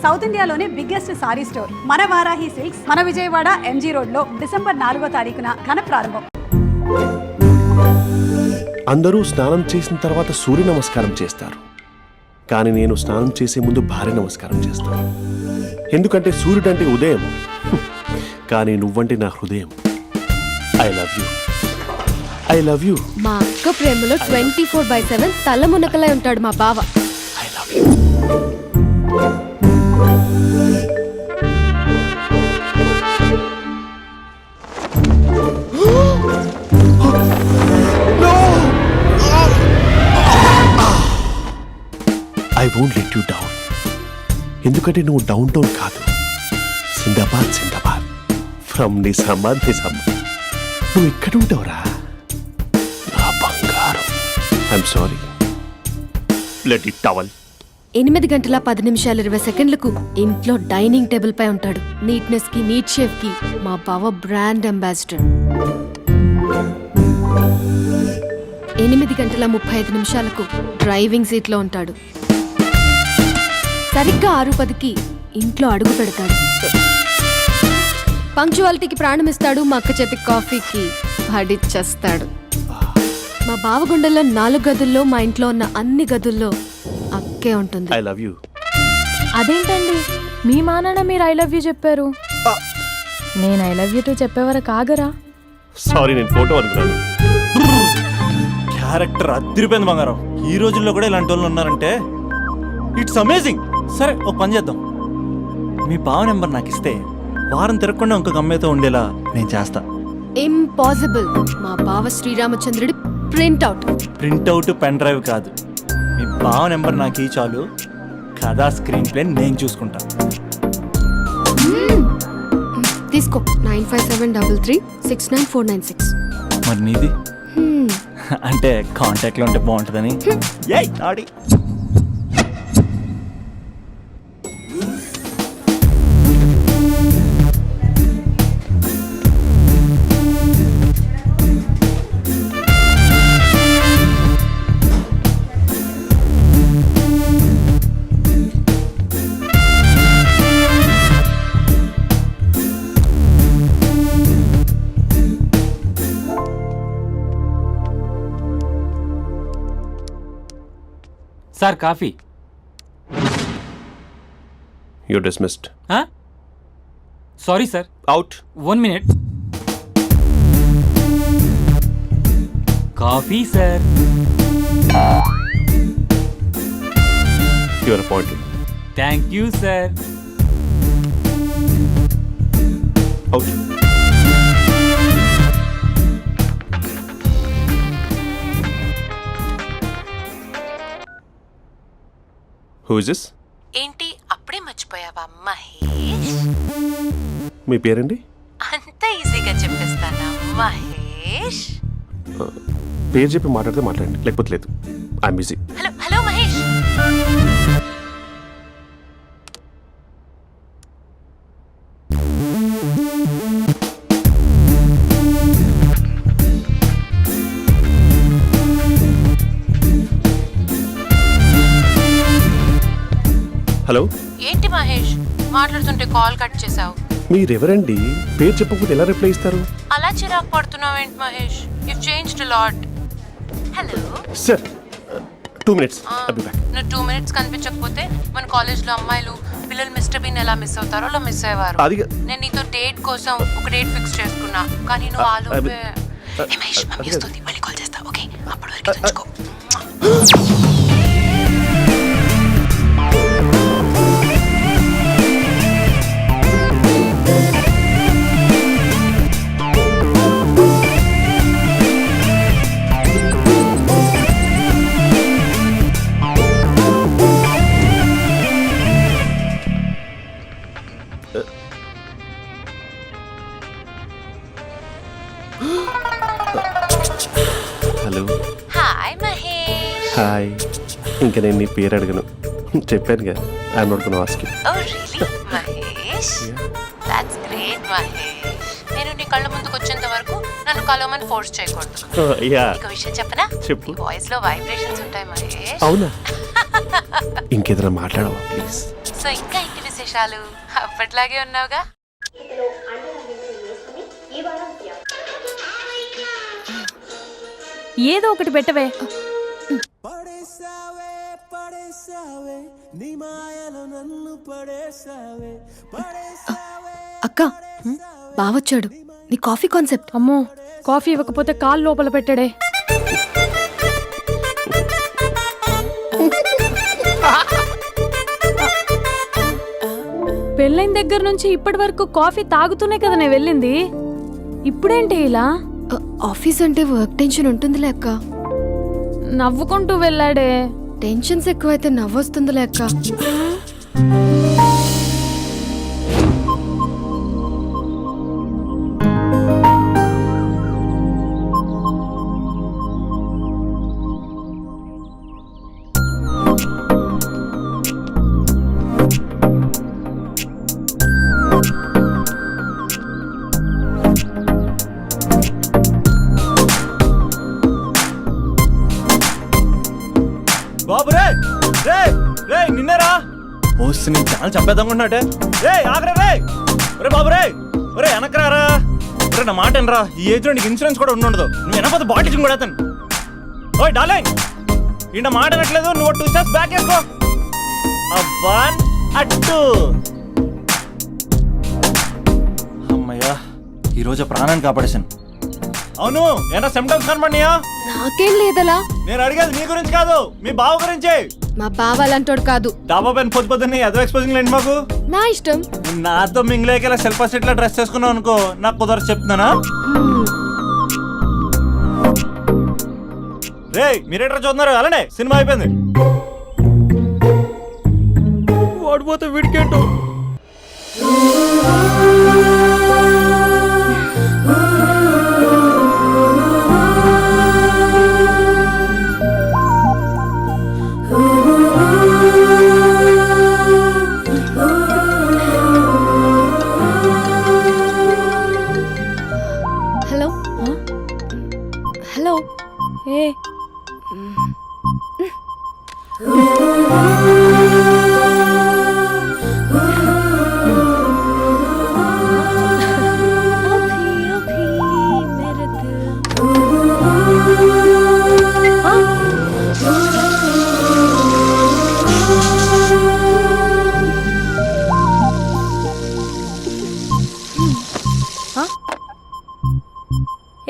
South ఇండియాలోనే biggest sorry store మన Varahi silks మన విజయవాడ ఎంజీ రోడ్ లో డిసెంబర్ 4వ తారీఖున ఘన ప్రారంభం. అందరూ స్నానం చేసిన తర్వాత సూర్య నమస్కారం చేస్తారు, కానీ నేను స్నానం చేసే ముందు భార్య నమస్కారం చేస్తాను. ఎందుకంటే సూర్యుడు అంటే ఉదయం, కానీ నువ్వంటే నా హృదయం. I love you, I love you. మా అక్క ప్రేమలో 24/7 తల మునకలై ఉంటాడు మా బావ. I love you. I won't let you down. ఎందుకంటే నువ్వు డౌన్ టౌన్ కాదు, జిందాబాద్ జిందాబాద్ ఫ్రమ్ నిజామాబాద్ నిజామాబాద్. నువ్వు ఇక్కడ ఉంటావురా నా బంగారం. I'm sorry, let it towel. 8 గంటల 10 నిమిషాలు 20 సెకండ్లకు ఇంట్లో డైనింగ్ టేబుల్ పై ఉంటాడు. నీట్నెస్ కి నీట్ షేఫ్ కి మా బావ బ్రాండ్ అంబాసిడర్. 8 గంటల 35 నిమిషాలకు డ్రైవింగ్ సీట్ లో ఉంటాడు. సరిగ్గా 6:10కి ఇంట్లో అడుగు పెడతాడు. పంక్చువాలిటీకి ప్రాణం ఇస్తాడు. మా అక్క చేతి కాఫీకి పడిచ్చేస్తాడు. మా బావ గుండెల్లో 4 గదుల్లో మా ఇంట్లో ఉన్న అన్ని గదుల్లో అక్కే ఉంటుంది. I love you. అదేంటండి మీ మానాన్న మీరు ఐ లవ్ యూ చెప్పారు, నేను ఐ లవ్ యూ టు చెప్పేవరకు ఆగరా? సారీ, నేను ఫోటో అనుకున్నాను. క్యారెక్టర్ అదిరిపోయింది బంగారం. ఈ రోజుల్లో కూడా ఇలాంటి వాళ్ళు ఉన్నారంటే ఇట్స్ అమేజింగ్. సరే ఒక పని చేద్దాం, మీ బావ నెంబర్ నాకు ఇస్తే వారం తిరగకుండా ఇంకొక అమ్మాయితో ఉండేలా నేను చేస్తా. ఇంపాసిబుల్. మా బావ శ్రీరామచంద్రుడి ప్రింట్అవుట్. ప్రింట్అవుట్ పెన్ డ్రైవ్ కాదు, మీ బావ నెంబర్ నాకు ఈ చాలు. కథా స్క్రీన్ ప్లే నేను చూసుకుంటా. తీసుకో 9573369496. మరి నీది అంటే కాంటాక్ట్లో ఉంటే బాగుంటుందని. ఏయ్ ఆడి sir coffee. You dismissed. Sorry sir. Out. 1 minute. Coffee sir. You are appointed. Thank you sir. Out. Who is this? ఏంటి అప్పుడే మర్చిపోయావా మహేష్? మీ పేరండి? అంత ఈజీగా చెప్పేస్తానా మహేష్? పేరు చెప్పి మాట్లాడితే మాట్లాడండి, లేకపోతే లేదు. I'm busy. Hello hello Mahesh. Hello. ఏంటి మహేష్ మాట్లాడుతుంటే కాల్ కట్ చేసావు? మీరెవరండి? పేరు చెప్పకపోతే ఎలా రిప్లై ఇస్తారు? అలా చిరాకు పడుతున్నావు ఏంటి Mahesh? You changed a lot. Hello sir 2 minutes. I'll be back. నువ్వు 2 minutes కనిపించకపోతే మన కాలేజ్లో అమ్మాయిలు పిల్లలు మిస్టర్ బీన్ ఎలా మిస్ అవుతారో అలా మిస్ అయ్యేవారు. నేను నీతో డేట్ కోసం ఒక డేట్ ఫిక్స్ చేసుకున్నా, కానీ నువ్వు ఆలోపే. మహేష్ మమ్మీ వస్తుంది, మళ్ళీ కాల్ చేస్తా. ఓకే, అప్పటి వరకు తెచ్చుకో. హలో. హాయ్ మహేష్. హాయ్. ఇంకా నేను నీ పేరు అడగను, చెప్పానుగా. I'm not gonna ask you. Oh really Mahesh? That's great Mahesh. నేను నీ కళ్ళ ముందుకు వచ్చేంత వరకు నన్ను కలవమని ఫోర్స్ చేయకూడదు. ఒక విషయం చెప్పనా? చెప్పు. నీ వాయిస్ లో వైబ్రేషన్స్ ఉంటాయి మహేష్. అవునా? ఇంకేదైనా మాట్లాడవా ప్లీజ్? సో ఇంకా ఇంటి విశేషాలు? అప్పట్లాగే ఉన్నావుగా. ఏదో ఒకటి పెట్టవే. అక్క బావొచ్చాడు. నీ కాఫీ కాన్సెప్ట్. అమ్మో, కాఫీ ఇవ్వకపోతే కాలు లోపల పెట్టాడే. పెళ్ళైన దగ్గర నుంచి ఇప్పటి వరకు కాఫీ తాగుతూనే కదా నేను వెళ్ళింది. ఇప్పుడేంటి ఇలా? ఆఫీస్ అంటే వర్క్ టెన్షన్ ఉంటుందిలే అక్క. నవ్వుకుంటూ వెళ్ళాడే. టెన్షన్స్ ఎక్కువైతే నవ్వొస్తుందిలే అక్క. బాబు రే రే రే నిన్నేరా వస్తే నేను చాలా చంపేద్దామనుకున్నాటే. రే ఆగరా రే. ఒరే బాబు రే, ఒరే వెనకరారా. ఒరే నా మాట వినరా, ఈ ఏజ్లో నీకు ఇన్సూరెన్స్ కూడా ఉండదు. నువ్వు వెనకపోతే బాటిల్ కూడా అతను. ఓయ్ డార్లింగ్, ఈ నా మాట వినట్లేదు. నువ్వు 2 స్టెప్స్ బ్యాక్ వేసుకో. అబ్బా అట్టు. అమ్మయ్యా, ఈరోజు ప్రాణాన్ని కాపాడేశాను. అవును, ఏనా సిమ్టమ్స్ కనబడినాయా? నాకేం లేదలా. నేను అడిగేది నీ గురించి కాదు, మీ బావ గురించి. మా బావ అలాంటోడు కాదు. డాబా పైన పొద్దు పొద్దున్నే ఎదో ఎక్స్పోజింగ్ లేండి మాకు. నా ఇష్టం. నాతో మింగిలేకెలా సెల్ఫ్ ఇట్లా డ్రెస్ చేసుకున్నావు అనుకో, నాకు కుదరదు చెప్తున్నానా. రే మీరేట్రా చూస్తున్నారు? అలానే సినిమా అయిపోయింది. ఓడిపోతే వీడికేంటో. Hello hello. ఏ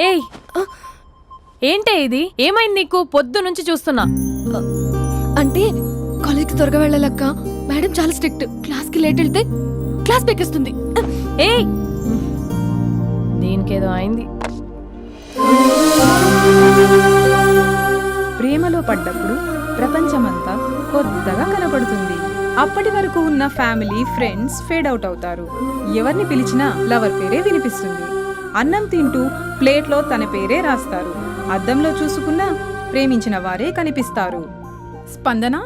ఏయ్, ఏంటే ఇది? ఏమైంది నీకు? పొద్దు నుంచి చూస్తున్నా. అంటే కాలేజ్కి త్వరగా వెళ్ళాలక్క. మేడం చాలా స్ట్రిక్ట్. క్లాస్కి లేట్ వెళ్తే క్లాస్ పెక్కేస్తుంది. ఏయ్, దీనికేదో అయింది. ప్రేమలో పడ్డప్పుడు ప్రపంచమంతా కొత్తగా కనపడుతుంది. అప్పటి వరకు ఉన్న ఫ్యామిలీ ఫ్రెండ్స్ ఫేడ్ అవుట్ అవుతారు. ఎవరిని పిలిచినా లవర్ పేరే వినిపిస్తుంది. అన్నం తింటూ ప్లేట్లో తన పేరే రాస్తారు. అద్దంలో చూసుకున్నా ప్రేమించిన వారే కనిపిస్తారు. Spandana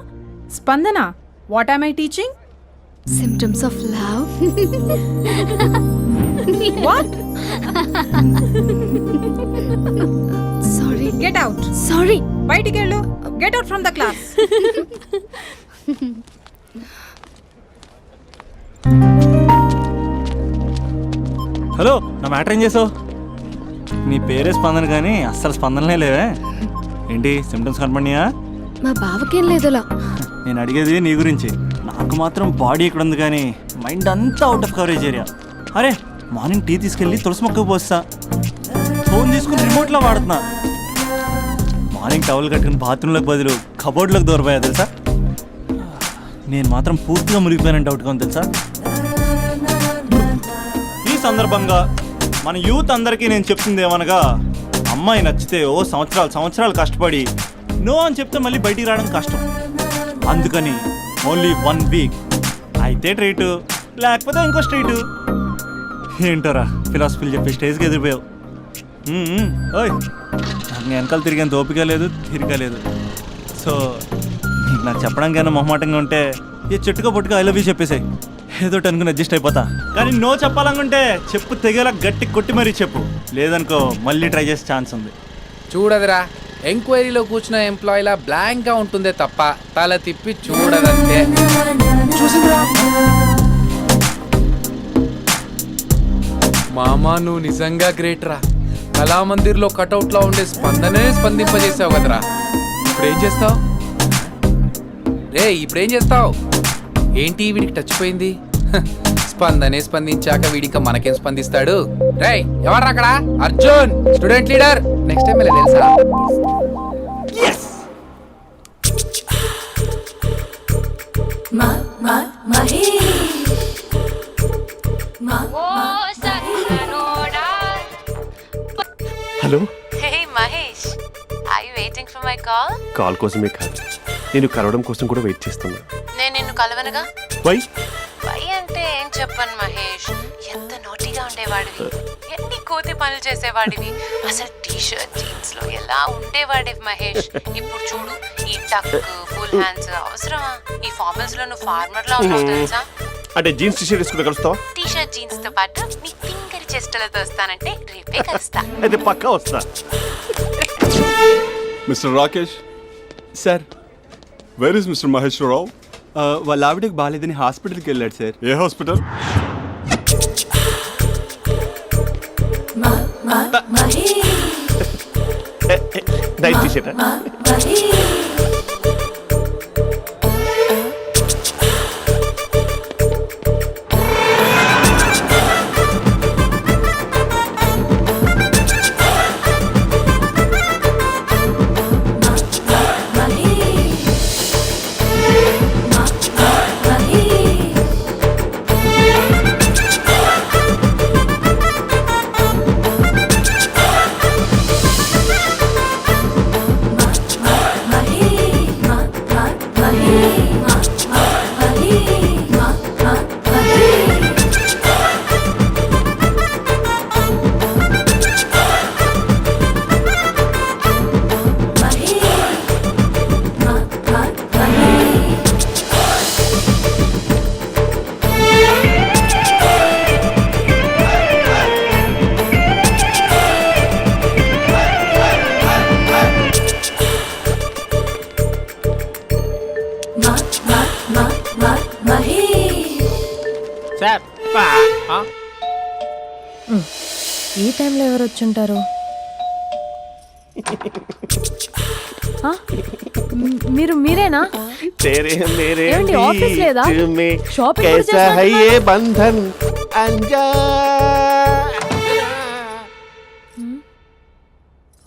Spandana, what am I teaching? Symptoms of love. What? Sorry. Get out. Sorry. బయటికి వెళ్ళు. Get out from the class. Hello, నా మ్యాటర్ ఏం చేసావు? నీ పేరే స్పందన కానీ అస్సలు స్పందనలే లేవే. ఏంటి సిమ్టమ్స్ కనపడినాయా? మా బావకేం లేదులా. నేను అడిగేది నీ గురించి. నాకు మాత్రం బాడీ ఇక్కడ ఉంది కానీ మైండ్ అంతా అవుట్ ఆఫ్ కవరేజ్ ఏరియా. అరే మార్నింగ్ టీ తీసుకెళ్ళి తులసి మొక్కకు పోస్తా. ఫోన్ తీసుకుని రిమోట్లో వాడుతున్నా. మార్నింగ్ టవల్ కట్టుకుని బాత్రూంలోకి బదులు కబోర్డ్లోకి దూరపోయా తెలుసా. నేను మాత్రం పూర్తిగా మునిగిపోయానంటే డౌట్గా ఉంది తెలుసా. ఈ సందర్భంగా మన యూత్ అందరికీ నేను చెప్తుంది ఏమనగా, అమ్మాయి నచ్చితే ఓ సంవత్సరాలు కష్టపడి నో అని చెప్తే మళ్ళీ బయటికి రావడం కష్టం. అందుకని ఓన్లీ 1 వీక్ అయితే ట్రీటు, లేకపోతే ఇంకో స్ట్రీటు. ఏంటోరా ఫిలాసఫీలు చెప్పి స్టేజ్కి ఎదిరిపోయావు. ఓయ్, నాకు వెనకాల తిరిగేంత ఓపిక లేదు, తీరిక లేదు. సో నీకు నాకు చెప్పడానికైనా మొహమాటంగా ఉంటే ఏ చెట్టుగా పొట్టుగా ఐ లవ్ యూ చెప్పేసాయి. ఏదో అనుకుని అడ్జస్ట్ అయిపోతా. కానీ నో చెప్పాలనుకుంటే చెప్పు తెగేలా గట్టి కొట్టి మరీ చెప్పు. లేదనుకో మళ్ళీ ట్రై చేసే ఛాన్స్ ఉంది. చూడదురా, ఎంక్వైరీలో కూర్చున్న ఎంప్లాయీలా బ్లాంక్గా ఉంటుందే తప్ప తల తిప్పి చూడదంతే. చూసిందిరా. మామా నువ్వు నిజంగా గ్రేట్ రా. కళామందిర్లో కటౌట్లో ఉండే స్పందనే స్పందింపజేసావు కదరా. ఇప్పుడేం చేస్తావు రే? ఇప్పుడేం చేస్తావు? ఏంటి వీడికి టచ్ పోయింది? స్పందనే స్పందించాక వీడిక మనకేం స్పందిస్తాడు? రే ఎవరు అక్కడ? Arjun student leader. Next time ఇలా తెలుసా? Hello, hey Mahesh, I waiting for my call? Call కోసమే కాదు, నేను కలవడం కోసం కూడా వెయిట్ చేస్తున్నా. నేను నిన్ను కలవనుగా. వై? వై అంటే ఏం చెప్పను మహేష్, ఎంత నోటిగా ఉండేవాడివి, ఎన్ని కోతి పనులు చేసేవాడివి, అసలు టీ షర్ట్ జీన్స్ లో ఎలా ఉండేవాడివి మహేష్. ఇప్పుడు చూడు, ఈ టక్ ఫుల్ హ్యాండ్స్ అవసరమా? ఈ ఫార్మల్స్ లో నువ్వు ఫార్మర్ లా ఉన్నావు తెలుసా? అంటే జీన్స్ టీషర్ట్ వేసుకుని కలుస్తావా? టీ షర్ట్ జీన్స్ తో పాటు నీ తింగరి చెస్టలతో వస్తానంటే రేపే కలుస్తా. అయితే పక్కా వస్తా. Mister Rakesh, sir, where is mister Maheshwara Rao? వాళ్ళ ఆవిడకి బాగాలేదని హాస్పిటల్కి వెళ్ళాడు సార్. ఏ హాస్పిటల్? Night T-shirt. ఈ టైంలో ఎవరు వచ్చుంటారు? మీరేనా? ఏమండి, ఆఫీస్ లేదా? షాపింగ్ కూడా చేస్తున్నట్టున్నారు.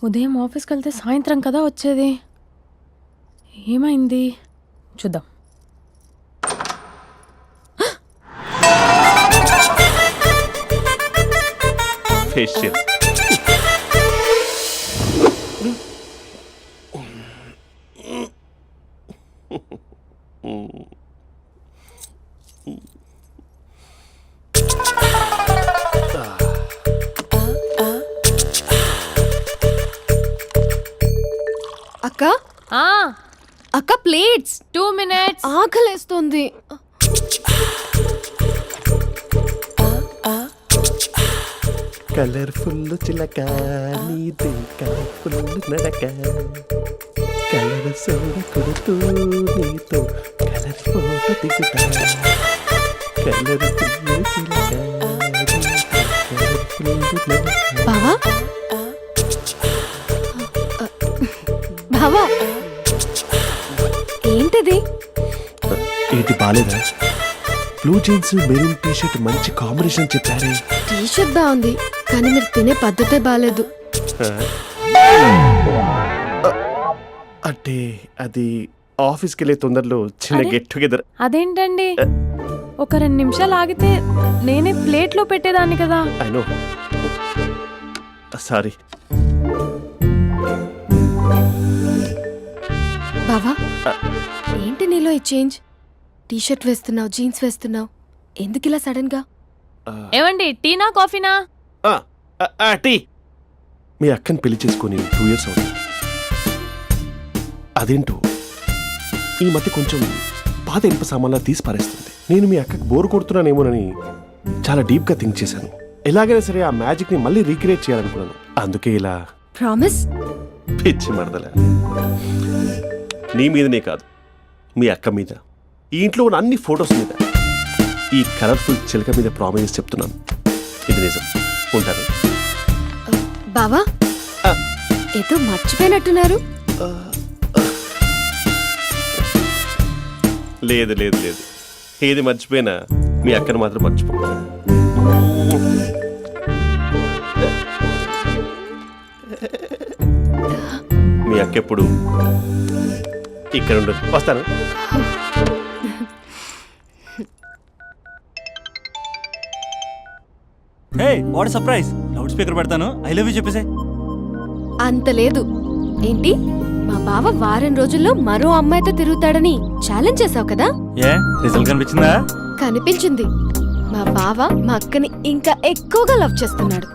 ఉదయం ఆఫీస్కి వెళ్తే సాయంత్రం కదా వచ్చేది. ఏమైంది చూద్దాం. ఫేషియల్. అక్క ఆ, అక్క ప్లేట్స్. 2 minutes. ఆకలేస్తుంది. కలర్ఫుల్ చిలక నీది కలర్ఫుల్ నడక, కలర్ సోడ కొడుతూ నీతో కలర్ ఫోటో దిగుతా, కలర్ఫుల్ చిలక బావా బావా, ఏంటిది? ఏంటి బాలేదా? Blue jeans maroon T shirt మంచి కాంబినేషన్ చెప్పారే. టీ షర్ట్ బాగుంది, కానీ మీరు తినే పద్ధతే బాగాలేదు. అంటే అది ఆఫీస్కి వెళ్ళే తొందరలో చిన్న అరే? Get together. అదేంటండి, ఒక 2 నిమిషాలు ఆగితే నేనే ప్లేట్లో పెట్టేదాన్ని కదా. I know, sorry. బావా, ఏంటి నీలో ఈ చేంజ్? టీ షర్ట్ వేస్తున్నావు, జీన్స్ వేస్తున్నావు, ఎందుకు ఇలా సడన్ గా? ఏమండి, టీనా కాఫీనా? టీ. మీ అక్కని పెళ్లి చేసుకొని 2 years అవుతుంది. అదేంటో ఈ మధ్య కొంచెం పాత ఇనుప సామాన్లా తీసి పారేస్తుంది. నేను మీ అక్కకి బోరు కొడుతున్నానేమోనని చాలా డీప్గా థింక్ చేశాను. ఎలాగైనా సరే ఆ మ్యాజిక్ని మళ్ళీ రీక్రియేట్ చేయాలనుకున్నాను. అందుకే ఇలా. ప్రామిస్? పిచ్చి మరదల, నీ మీదనే కాదు, మీ అక్క మీద, ఈ ఇంట్లో ఉన్న అన్ని ఫొటోస్ మీద, ఈ కలర్ఫుల్ చిలక మీద ప్రామిస్ చెప్తున్నాను. ఇది నిజం. ఉంటాను. బావా ఆ. ఏదో మర్చిపోయినట్టున్నారు. లేదు లేదు లేదు, ఏది మర్చిపోయినా మీ అక్కను మాత్రం మర్చిపో. మీ అక్క ఎప్పుడు ఇక్కడ ఉండదు. వస్తాను. Hey what surprise, loud speaker పెడతాను, ఐ లవ్ యూ చెప్పేసే. అంత లేదు. ఏంటి, మా బావ వారం రోజుల్లో మరో అమ్మాయితో తిరుగుతాడని ఛాలెంజ్ చేసావు కదా? ఏ రిజల్ట్ కనిపించిందా? కనిపించింది. మా బావ మా అక్కని ఇంకా ఎక్కువగా లవ్ చేస్తున్నాడు.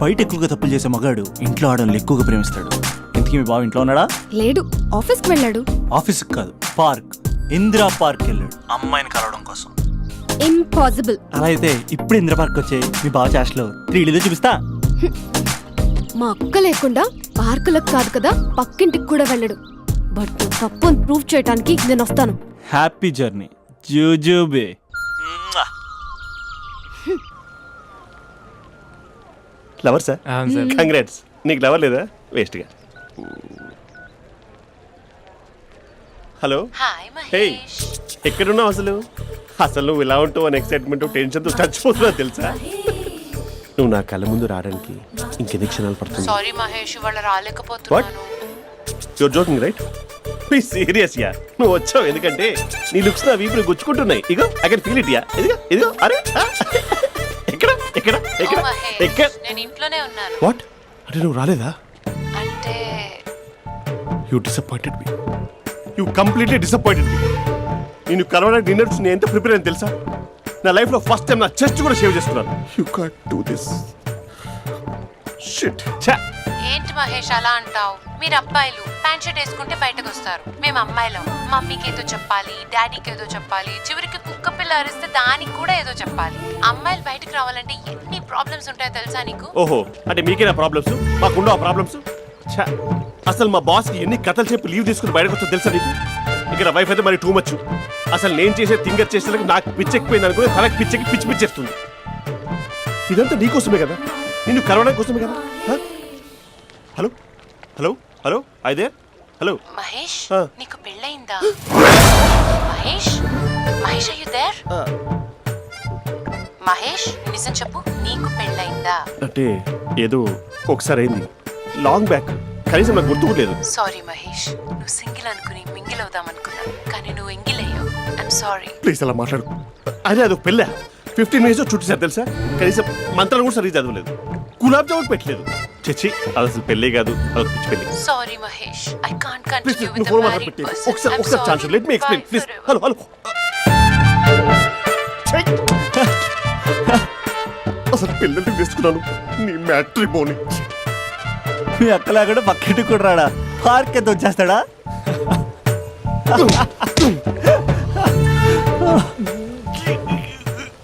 బయట ఎక్కువగా తప్పులు చేసే మగాడు ఇంట్లో ఆడవాళ్ళు ఎక్కువగా ప్రేమిస్తాడు. ఇంతకీ మీ బావ ఇంట్లో ఉన్నాడా? లేడు, ఆఫీస్కి వెళ్ళాడు. ఆఫీస్కి కాదు, పార్క్, ఇందిరా పార్క్ వెళ్ళాడు అమ్మాయిని కలవడం కోసం. ఇంపాసిబుల్. అలా అయితే ఇప్పుడు ఇందిరా పార్క్ వచ్చే మీ బావ చాష్లో 3Dలో చూపిస్తా. మా అక్క లేకుండా పార్కులకు కాదు కదా పక్కింటికి కూడా వెళ్ళడు. బట్ నువ్వు తప్పు అని ప్రూవ్ చేయడానికి నేను వస్తాను. హ్యాపీ జర్నీ జూజూబే. లవర్ సార్, అవును సార్. కంగ్రాట్స్. నీకు లవర్ లేదా? వేస్ట్గా. హలో. Hi hey, Mahesh. ఎక్కడున్నావు అసలు? అసలు నువ్వు ఇలా ఉంటావు అని ఎక్సైట్మెంట్ టెన్షన్తో చచ్చిపోతున్నావు తెలుసా? నువ్వు నా కళ్ళ ముందు రావడానికి ఇంకెన్ని క్షణాలు పడుతుంది? సారీ మహేష్, ఇవాళ రాలేకపోతున్నాను. Your joking right? Please serious ya. నువ్వు వచ్చావు ఎందుకంటే నీ లుక్స్ నా వీపుని గుచ్చుకుంటున్నాయి. ఇగో I can feel it ya. ఇదిగో ఇదిగో. అరే ఎక్కడ ఎక్కడ ఎక్కడ ఓ మహేష్, ఎక్కడ? నేను ఇంట్లోనే ఉన్నాను. వాట్ అంటే నువ్వు రాలేదా? అంటే you disappointed me. You completely disappointed me. నేను కలవడానికి డిన్నర్స్ నేను ఎంత ప్రిపేర్ అని తెలుసా? నా లైఫ్లో ఫస్ట్ టైం నా చెస్ట్ కూడా సేవ్ చేసుకున్నాను. You can't do this shit. ఏంటి మహేష్ అలా అంటావు? మీరు అబ్బాయిలు ప్యాంట్ షర్ట్ వేసుకుంటే బయటకు వస్తారు. మేము అమ్మాయిలం మమ్మీకి ఏదో చెప్పాలి, డాడీకి ఏదో చెప్పాలి, చివరికి కుక్క పిల్ల అరిస్తే దానికి కూడా ఏదో చెప్పాలి. అమ్మాయిలు బయటకు రావాలంటే ఎన్ని ప్రాబ్లమ్స్ ఉంటాయో తెలుసా నీకు? ఓహో, అంటే మీకేనా ప్రాబ్లమ్స్? మాకుండా ప్రాబ్లమ్స్? అసలు మా బాస్కి ఎన్ని కథలు చెప్పి లీవ్ తీసుకుని బయటకు వచ్చా తెలుసా నీకు? ఇక్కడ వైఫ్ అయితే మరి టూ మచ్. అసలు నేను చేసే థింగర్ చేసేందుకు నాకు పిచ్చెక్కిపోయింది అనుకుని తనకి పిచ్చెక్కి పిచ్చి పిచ్చేస్తుంది. ఇదంతా నీకోసమే కదా, నిన్ను కలవడం కోసమే కదా. హలో హలో హలో అయితే హలో మహేష్, ఆ. నీకు పెళ్ళయిందా? Mahesh, Mahesh are you there? Mahesh నిజం చెప్పు, నీకు పెళ్ళయిందా? అంటే ఏదో ఒకసారి అయింది, లాంగ్ బ్యాక్, కనీసం నాకు గుర్తు కూడా లేదు. సారీ మహేష్, నువ్వు సింగిల్ అనుకుని మింగిల్ అవుదాం అనుకున్నా, కానీ నువ్వు ఎంగిల్ అయ్యావు. I'm sorry. ప్లీజ్ అలా మాట్లాడు. అదే అదొక పెళ్ళ 15 మినిట్స్ చుట్టేసారు తెలుసా? కనీసం మంత్రాలు కూడా సరిగ్గా చదవలేదు, గులాబ్ జామున్ పెట్టలేదు. చచ్చి, అది అసలు పెళ్ళే కాదు, అదొక పిచ్చి పెళ్ళి. Sorry Mahesh, I can't please continue నువ్వు విత్ ఫోన్ ద మాట్లాడి మ్యారీడ్ పెట్టి పర్సన్. ఒకసారి chance let me explain please. Hello hello. అసలు పిల్లల్ని తీసుకున్నాను నీ మ్యాట్రీ బోని. మీ అక్కలా కూడా పక్కింటికి కూడా రాడా? పార్క్ ఎంత వచ్చేస్తాడా?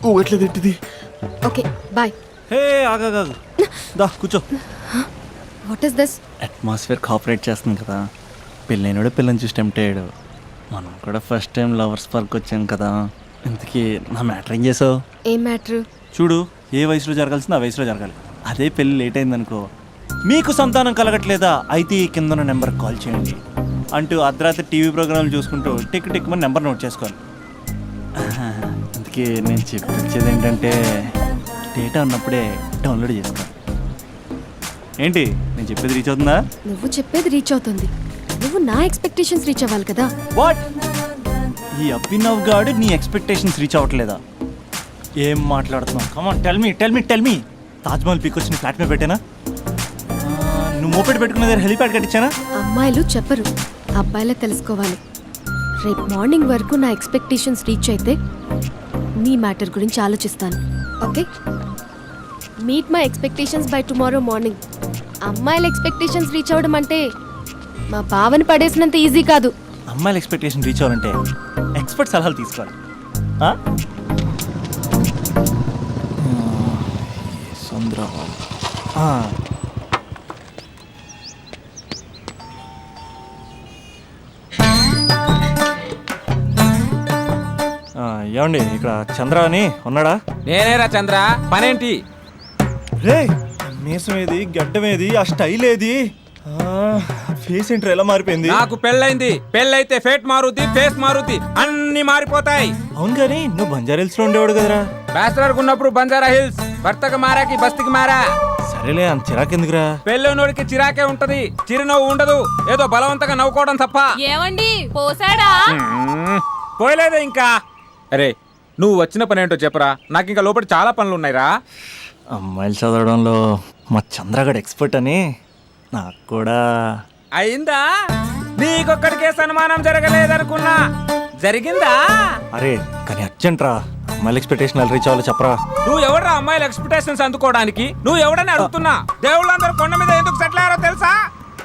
ఊగట్లేదు ఏంటిది? Okay bye. హే ఆగా దా కూర్చో. What is this? Atmosphere cooperate చేస్తుంది కదా. పెళ్ళైనడు పిల్లని చూసి టెంప్ట్ అయ్యాడు. మనం కూడా ఫస్ట్ టైం లవర్స్ పార్క్ వచ్చాం కదా. ఇంతకీ నా మ్యాటర్ ఏం చేసావు? ఏం మ్యాటర్? చూడు, ఏ వయసులో జరగాల్సిందో ఆ వయసులో జరగాలి. అదే పెళ్ళి లేట్ అయిందనుకో, మీకు సంతానం కలగట్లేదా అయితే ఈ కింద నెంబర్ కాల్ చేయండి అంటూ అర్ధరాత్రి టీవీ ప్రోగ్రాంలు చూసుకుంటూ టిక్ టిక్ మన నెంబర్ నోట్ చేసుకోవాలి. అందుకే నేను చెప్పొచ్చేది ఏంటంటే డేటా ఉన్నప్పుడే డౌన్లోడ్ చేసుకోవాలి. ఏంటి నేను చెప్పేది రీచ్ అవుతుందా? నువ్వు చెప్పేది రీచ్ అవుతుంది, నువ్వు నా ఎక్స్పెక్టేషన్స్ రీచ్ అవ్వాలి కదా. వాట్? ఈ అభినవ్ గాడు నీ ఎక్స్పెక్టేషన్స్ రీచ్ అవ్వట్లేదా? ఏం మాట్లాడుతున్నావు? Come on tell me tell me tell me. Taj Mahal peak వచ్చి నీ ఫ్లాట్ మీద పెట్టానా? నువ్వు మోపెట్ పెట్టుకున్న దగ్గర హెలిప్యాడ్ కట్టించానా? అమ్మాయిలు చెప్పరు, అబ్బాయిలే తెలుసుకోవాలి. రేపు మార్నింగ్ వరకు నా ఎక్స్పెక్టేషన్స్ రీచ్ అయితే నీ మ్యాటర్ గురించి ఆలోచిస్తాను. Okay, meet my expectations by tomorrow morning. అమ్మాయిల ఎక్స్పెక్టేషన్స్ రీచ్ అవ్వడం అంటే మా బావని పడేసినంత ఈజీ కాదు. అమ్మాయిల ఎక్స్పెక్టేషన్ రీచ్ అవ్వాలంటే ఎక్స్పర్ట్ సలహాలు తీసుకోవాలి. ఏమండి ఇక్కడ చంద్ర అని ఉన్నాడా? నేనేరా చంద్ర, పనేంటి? రే మీసం ఏది, గడ్డం ఏది, ఆ స్టైల్ ఏది, ఫేస్ ఏంట్రా ఎలా మారిపోయింది? నాకు పెళ్ళైంది. పెళ్ళైతే ఫేట్ మారుద్ది, ఫేస్ మారుద్ది, అన్ని మారిపోతాయి. అవును కానీ నువ్వు బంజారా హిల్స్ లో ఉండేవాడు కదరా? బ్యాచిలర్ ఉన్నప్పుడు బంజారా హిల్స్, భర్తకు మారాకి బస్తికి మారా. సరేలే, అంత చిరాకెందుకురా? పెళ్ళోనోడికి చిరాకే ఉంటది, చిరునవ్వు ఉండదు, ఏదో బలవంతంగా నవ్వుకోవడం తప్ప. ఏమండి పోసాడా? పోయలేదే ఇంకా. అరే నువ్వు వచ్చిన పని ఏంటో చెప్పరా, నాకు ఇంకా లోపల చాలా పనులు ఉన్నాయిరా. అమ్మాయిలు చదవడంలో మా చంద్రగడ్ ఎక్స్పర్ట్ అని నాకు కూడా అయిందా? నీకొక్కడికే సన్మానం జరగలేదనుకున్నా, జరిగిందా? అరే కానీ అర్జెంట్ రా, అమ్మాయిల ఎక్స్పెక్టేషన్ రీచ్ అవ్వాలో చెప్పరా. నువ్వు ఎవడరా అమ్మాయిల ఎక్స్పెక్టేషన్స్ అందుకోవడానికి? నువ్వు ఎవడని అడుగుతున్నా. దేవుళ్ళందరూ కొండ మీద ఎందుకు సెటిల్ అయ్యారో తెలుసా?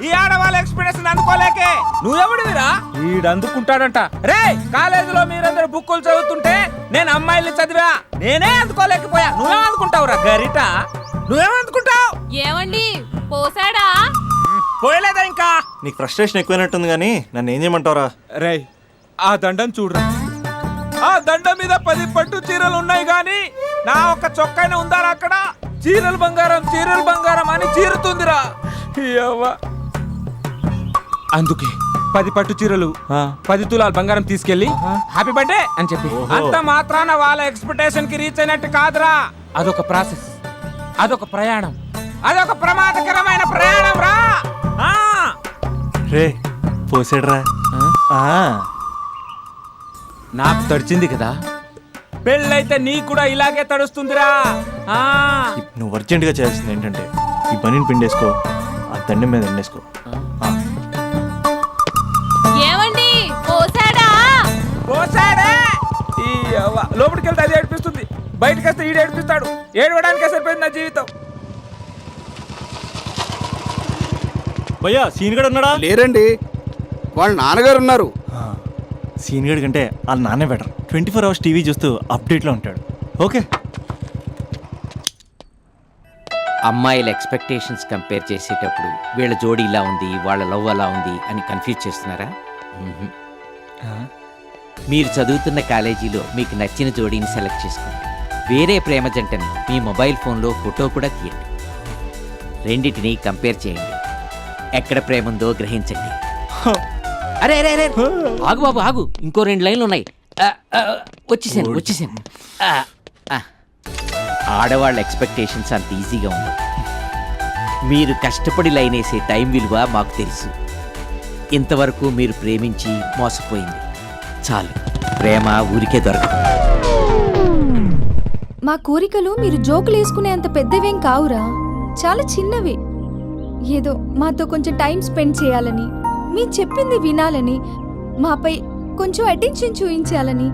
ఈ ఆడవాళ్ళ ఎక్స్పెక్టేషన్ అందుకోలేకే. నువ్వెవడివిరా? వీడు అందుకుంటాడంట. రే కాలేజీలో మీరందరూ బుక్కులు చదువుతుంటే నేను అమ్మాయిల్ని చదివా, నేనే అందుకోలేకపోయా. నువ్వేం అందుకుంటావురా గరిట? నువ్వేం అందుకుంటావు? ఏమండి పోసాడా? పోయలేదా ఇంకా? నీకు ఫ్రస్ట్రేషన్ ఎక్కువైనట్టుంది కానీ నన్ను ఏం చేయమంటావురా? రే ఆ దండం చూడరా, ఆ దండం మీద 10 పట్టు చీరలు ఉన్నాయి గాని నా ఒక్క చొక్కానే ఉందారా అక్కడ? చీరలు బంగారం అని చీరుతుందిరా. యవ్వ. అందుకే 10 పట్టు చీరలు 10 తులాలు బంగారం తీసుకెళ్లి హ్యాపీ బర్త్డే అని చెప్పి. అంత మాత్రాన వాళ్ళ ఎక్స్పెక్టేషన్ కి రీచ్ అయినట్టు కాదురా. అదొక ప్రాసెస్, అదొక ప్రయాణం, అదొక ప్రమాదకరమైన ప్రయాణం రా. రే పోసాడురా. నాకు తడిచింది కదా, పెళ్ళైతే నీ కూడా ఇలాగే తడుస్తుందిరా. నువ్వు అర్జెంటుగా చేయాల్సింది ఏంటంటే ఈ పనిని పిండేసుకో, ఆ దండం మీద ఎండేసుకో. ఏమండి పోసాడా? పోసాడే. ఈ యవ్వ. లోపలికి వెళ్తే అది ఏడిపిస్తుంది, బయటకు వస్తే ఈడు ఏడిపిస్తాడు. ఏడవడానికే సరిపోయింది నా జీవితం. భయ్యా సీన్ గడ్ ఉన్నాడా? లేరండి, వాళ్ళ నాన్నగారు ఉన్నారు. సీన్ గడ్ కంటే వాళ్ళ నాన్నే బెటర్. 24 hours టీవీ చూస్తూ అప్డేట్లో ఉంటాడు. ఓకే. అమ్మాయిల ఎక్స్పెక్టేషన్స్ కంపేర్ చేసేటప్పుడు వీళ్ళ జోడీ ఇలా ఉంది, వాళ్ళ లవ్ అలా ఉంది అని కన్ఫ్యూజ్ చేస్తున్నారా? మీరు చదువుతున్న కాలేజీలో మీకు నచ్చిన జోడీని సెలెక్ట్ చేసుకోండి. వేరే ప్రేమ జంటని మీ మొబైల్ ఫోన్లో ఫోటో కూడా తీయండి. రెండింటిని కంపేర్ చేయండి. ఎక్కడ ప్రేమ ఉందో గ్రహించండి. అరే అరే అరే ఆగు బాబు ఆగు, ఇంకో 2 లైన్లు ఉన్నాయి. వచ్చేసాను. ఆడవాళ్ళ ఎక్స్పెక్టేషన్స్ అంత ఈజీగా ఉంది. మీరు కష్టపడి లైన్ వేసే టైం విలువ మాకు తెలుసు. ఇంతవరకు మీరు ప్రేమించి మోసపోయింది చాలు. ప్రేమ ఊరికే దొరకదు. మా కోరికలు మీరు జోకులు వేసుకునేంత పెద్దవేం కావురా, చాలా చిన్నవే. ఏదో మాతో కొంచెం టైం స్పెండ్ చేయాలని, మీ చెప్పింది వినాలని, మాపై కొంచెం అటెన్షన్ చూపించాలని.